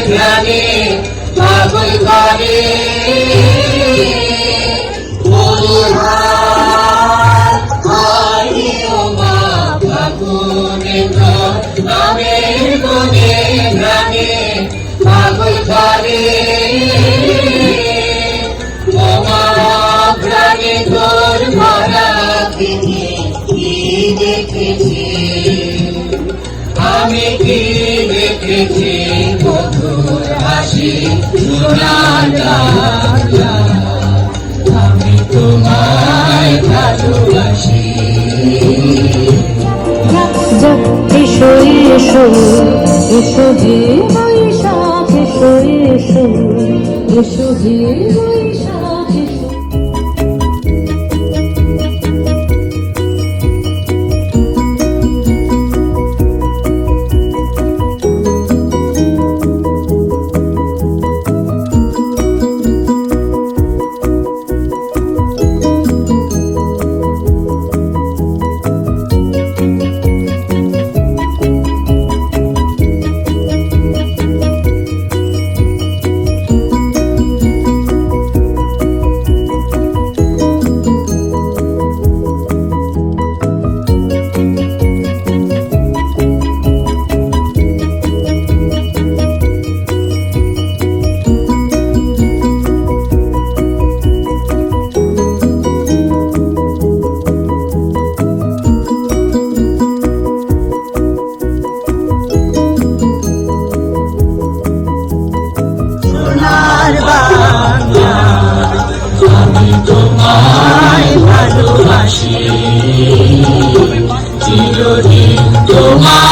জ্ঞানে পাগল করে নামের গুণে জ্ঞানে পাগল করে প্রাণে তোর ভরা থেকে কি দেখেছি আমি, কি দেখেছি মধুর হাসি সোনার গান, আমি তোমায় ভালোবাসি। এসো এসো এসো হে বৈশাখ, এসো এসো এসো হে বৈশাখ এসো। আমি তোমায় ভালোবাসি, চিরদিন তোমায়